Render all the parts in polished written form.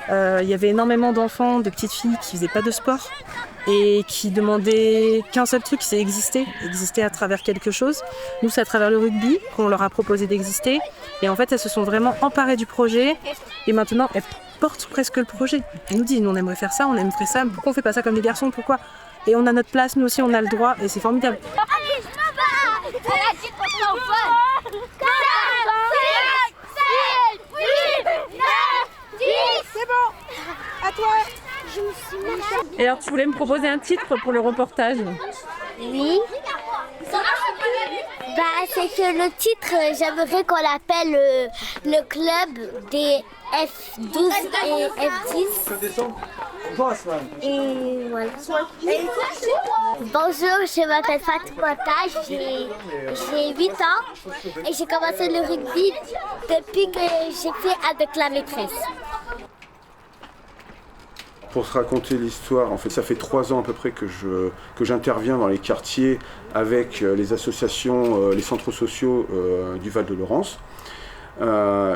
Il y avait énormément d'enfants, de petites filles qui faisaient pas de sport et qui demandaient qu'un seul truc, c'est exister à travers quelque chose. Nous, c'est à travers le rugby qu'on leur a proposé d'exister. Et en fait, elles se sont vraiment emparées du projet et maintenant, elles portent presque le projet. Elles nous disent, nous, on aimerait faire ça, on aimerait ça, pourquoi on fait pas ça comme les garçons, pourquoi? Et on a notre place, nous aussi, on a le droit et c'est formidable. C'est bon. À toi. Et alors, tu voulais me proposer un titre pour le reportage? Oui. C'est que le titre, j'aimerais qu'on l'appelle le club des F12 et F10. Et voilà. Bonjour, je m'appelle Fatoumata, j'ai 8 ans et j'ai commencé le rugby depuis que j'ai fait avec la maîtresse. Pour se raconter l'histoire, en fait, ça fait 3 ans à peu près que j'interviens dans les quartiers avec les associations, les centres sociaux du Val-de-Laurence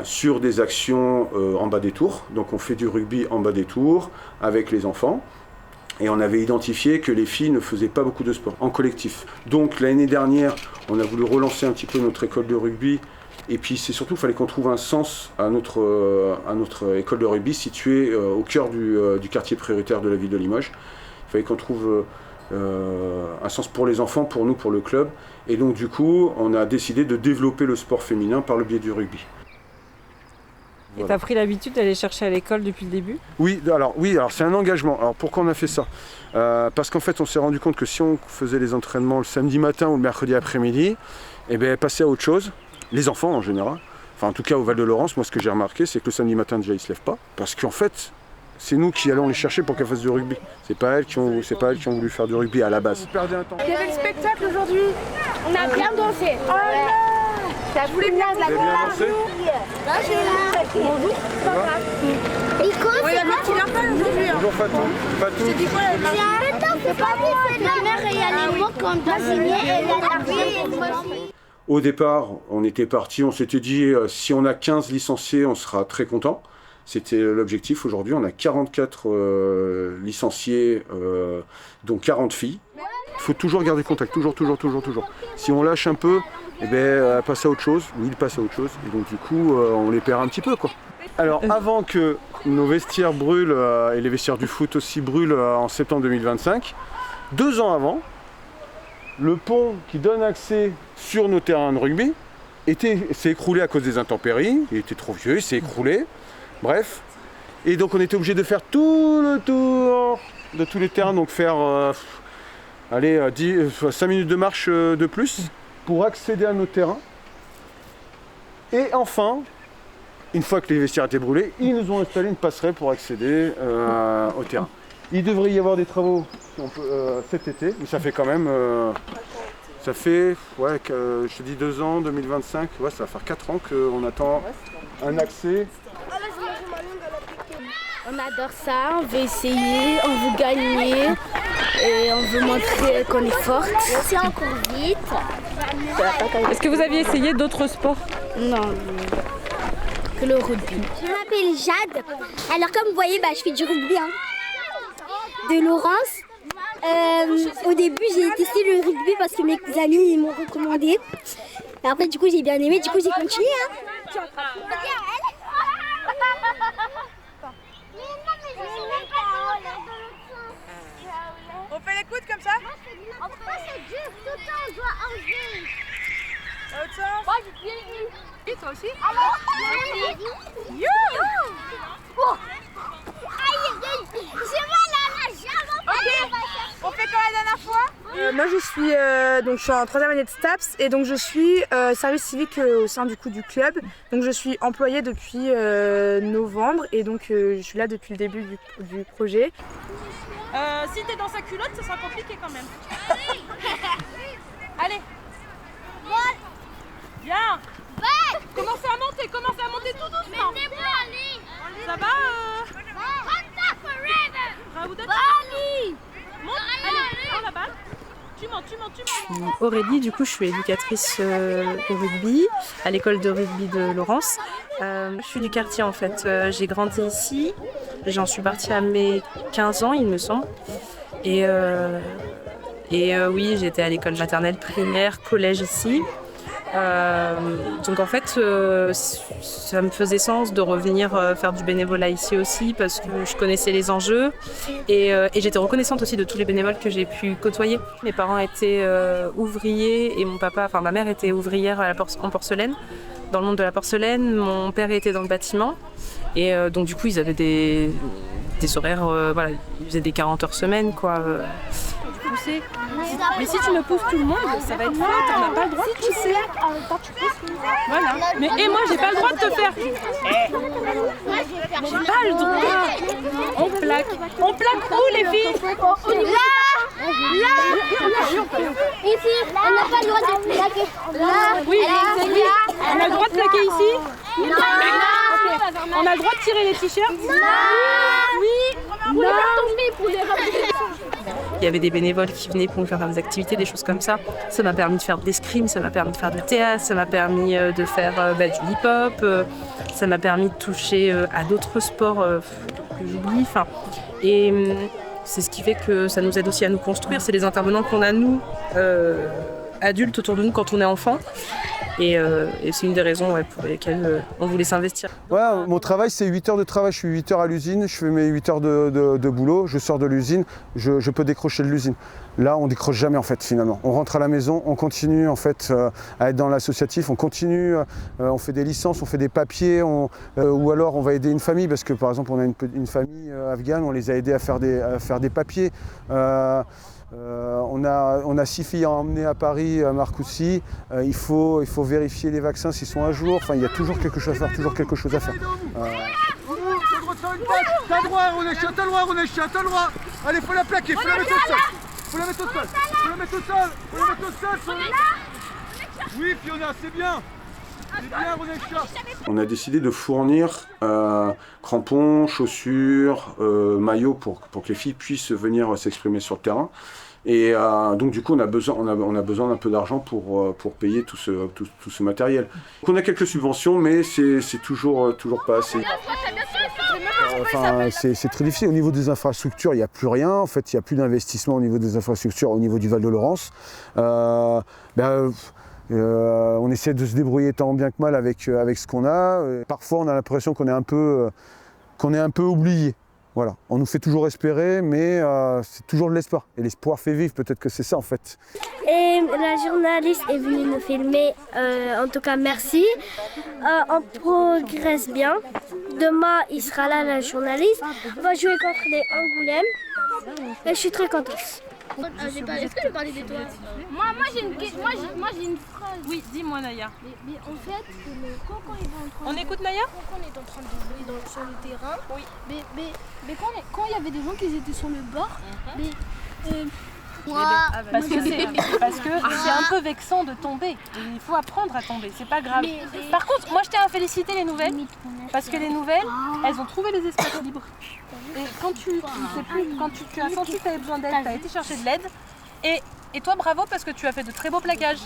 sur des actions en bas des tours. Donc on fait du rugby en bas des tours avec les enfants. Et on avait identifié que les filles ne faisaient pas beaucoup de sport en collectif. Donc l'année dernière, on a voulu relancer un petit peu notre école de rugby. Et puis c'est surtout qu'il fallait qu'on trouve un sens à notre école de rugby située au cœur du quartier prioritaire de la ville de Limoges. Il fallait qu'on trouve un sens pour les enfants, pour nous, pour le club. Et donc du coup, on a décidé de développer le sport féminin par le biais du rugby. Et tu as pris l'habitude d'aller chercher à l'école depuis le début? Oui, alors c'est un engagement. Alors pourquoi on a fait ça? Parce qu'en fait, on s'est rendu compte que si on faisait les entraînements le samedi matin ou le mercredi après-midi, eh bien, passer à autre chose. Les enfants en général, enfin en tout cas au Val-de-Laurence, moi ce que j'ai remarqué c'est que le samedi matin déjà ils se lèvent pas, parce qu'en fait c'est nous qui allons les chercher pour qu'elles fassent du rugby. C'est pas elles qui ont voulu faire du rugby à la base. Il y avait le spectacle aujourd'hui. On a bien dansé. Oh là, t'as voulu bien de la dansé? Bonjour. Ça va? Il y a le petit lapin aujourd'hui. Bonjour Fatou. C'est dit quoi là? C'est pas bon, c'est la mère et il y a les mots qu'on doit signer et il y a la Au départ, on était parti, on s'était dit si on a 15 licenciés, on sera très content. C'était l'objectif. Aujourd'hui, on a 44 licenciés, dont 40 filles. Il faut toujours garder contact, toujours. Si on lâche un peu, eh ben, passe à autre chose, ou ils passent à autre chose. Et donc du coup, on les perd un petit peu, quoi. Alors, avant que nos vestiaires brûlent, et les vestiaires du foot aussi brûlent en septembre 2025, 2 ans avant, le pont qui donne accès sur nos terrains de rugby s'est écroulé à cause des intempéries. Il était trop vieux, il s'est écroulé. Bref. Et donc on était obligé de faire tout le tour de tous les terrains, donc faire 5 minutes de marche de plus pour accéder à nos terrains. Et enfin, une fois que les vestiaires étaient brûlés, ils nous ont installé une passerelle pour accéder au terrain. Il devrait y avoir des travaux cet été, mais ça fait quand même, je te dis 2 ans, 2025, ça va faire 4 ans qu'on attend un accès. On adore ça, on veut essayer, on veut gagner et on veut montrer qu'on est forte. C'est encore vite. Est-ce que vous aviez essayé d'autres sports? Non, que le rugby. Je m'appelle Jade. Alors comme vous voyez, je fais du rugby. De Laurence. Au début, j'ai testé le rugby parce que mes amis ils m'ont recommandé. Et après, du coup, j'ai bien aimé. Du coup, j'ai continué. On fait les coudes comme ça? C'est dur, tout le temps, on doit enlever. L'autre sens? Moi, j'ai bien eu. Et toi aussi? J'ai mal à la jambe. On fait comme la dernière fois? Moi je suis en 3e année de STAPS et donc je suis service civique au sein du club. Donc je suis employée depuis novembre et donc je suis là depuis le début du projet. Si t'es dans sa culotte, ça sera compliqué quand même. Allez. Viens. Commencez à monter tout doucement. Ça va Raouda, monte, allez, prends la balle. Tu montes. Aurélie, du coup, je suis éducatrice au rugby, à l'école de rugby de Laurence. Je suis du quartier en fait, j'ai grandi ici. J'en suis partie à mes 15 ans, il me semble. Et oui, j'étais à l'école maternelle, primaire, collège ici. Donc en fait, ça me faisait sens de revenir faire du bénévolat ici aussi parce que je connaissais les enjeux et j'étais reconnaissante aussi de tous les bénévoles que j'ai pu côtoyer. Mes parents étaient ouvriers et ma mère était ouvrière en porcelaine, dans le monde de la porcelaine. Mon père était dans le bâtiment et donc du coup ils avaient des horaires, ils faisaient des 40 heures semaine quoi. Pousser. Mais si tu me pousses tout le monde, ça va être faute, on n'a pas le droit de pousser. Voilà. Mais et moi j'ai pas le droit de te faire. J'ai pas le droit. On plaque. On plaque où les filles? Là. Ici, on n'a pas le droit de plaquer. Là. Oui, on a le droit de plaquer ici? Non. Okay. On a le droit de tirer les t-shirts? Non. Oui. Pour les faire tomber, pour les ramener. Il y avait des bénévoles qui venaient pour nous faire des activités, des choses comme ça. Ça m'a permis de faire de l'escrime, ça m'a permis de faire du théâtre, ça m'a permis de faire du hip-hop, ça m'a permis de toucher à d'autres sports que j'oublie. Et c'est ce qui fait que ça nous aide aussi à nous construire. C'est les intervenants qu'on a, nous, adultes autour de nous quand on est enfant. Et c'est une des raisons pour lesquelles on voulait s'investir. Ouais, mon travail, c'est 8 heures de travail. Je suis 8 heures à l'usine, je fais mes 8 heures de boulot, je sors de l'usine, je peux décrocher de l'usine. Là, on décroche jamais en fait finalement. On rentre à la maison, on continue en fait à être dans l'associatif, on continue, on fait des licences, on fait des papiers, ou alors on va aider une famille parce que par exemple on a une famille afghane, on les a aidés à faire des papiers. On a 6 filles à emmener à Paris, à Marcoussis. Il faut vérifier les vaccins s'ils sont à jour. Enfin, il y a toujours quelque chose à faire, T'as le droit, Ronechat, t'as le droit. Allez, faut la plaquer, faut la mettre au sol. Oui, Fiona, c'est bien. On a décidé de fournir crampons, chaussures, maillots pour que les filles puissent venir s'exprimer sur le terrain. Et donc du coup on a besoin d'un peu d'argent pour payer tout ce matériel. Donc, on a quelques subventions mais c'est toujours pas assez. Enfin, c'est très difficile. Au niveau des infrastructures, il n'y a plus rien. En fait, il n'y a plus d'investissement au niveau des infrastructures, au niveau du Val-de-Laurence. On essaie de se débrouiller tant bien que mal avec ce qu'on a. Parfois, on a l'impression qu'on est un peu oublié. Voilà. On nous fait toujours espérer, mais c'est toujours de l'espoir. Et l'espoir fait vivre, peut-être que c'est ça en fait. Et la journaliste est venue nous filmer, en tout cas merci. On progresse bien. Demain, il sera là, la journaliste. On va jouer contre les Angoulême. Et je suis très contente. Est-ce que je parlais de toi? Moi j'ai une phrase. Oui, dis-moi Naya. Mais en fait, quand ils vont On écoute Naya? Quand on est en train de jouer sur le terrain, oui. Mais quand il y avait des gens qui étaient sur le bord, parce que c'est un peu vexant de tomber. Il faut apprendre à tomber, c'est pas grave. Par contre, moi je tiens à féliciter les nouvelles, parce que les nouvelles, elles ont trouvé les espaces libres. Et quand tu as senti que tu avais besoin d'aide, tu as été chercher de l'aide. Et toi, bravo, parce que tu as fait de très beaux plaquages.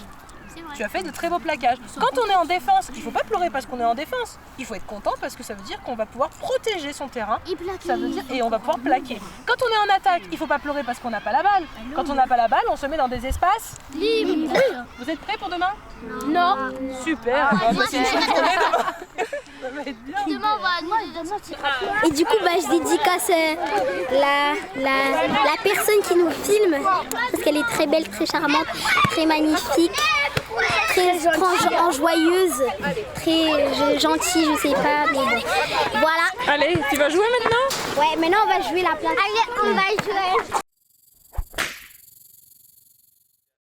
Tu as fait de très beaux plaquages. Quand on est en défense, il ne faut pas pleurer parce qu'on est en défense. Il faut être content parce que ça veut dire qu'on va pouvoir protéger son terrain. Ça veut dire, et on va pouvoir plaquer. Quand on est en attaque, il ne faut pas pleurer parce qu'on n'a pas la balle. Quand on n'a pas la balle, on se met dans des espaces libres. Vous êtes prêts pour demain? Non. Super. C'est une chouette journée demain. Ça va être bien. Demain, on va Et du coup, je dédicace la personne qui nous filme, parce qu'elle est très belle, très charmante, très magnifique, très joyeuse, très gentille, je sais pas, mais bon. Voilà. Allez, tu vas jouer maintenant? Ouais, maintenant on va jouer la place. Allez, on va jouer.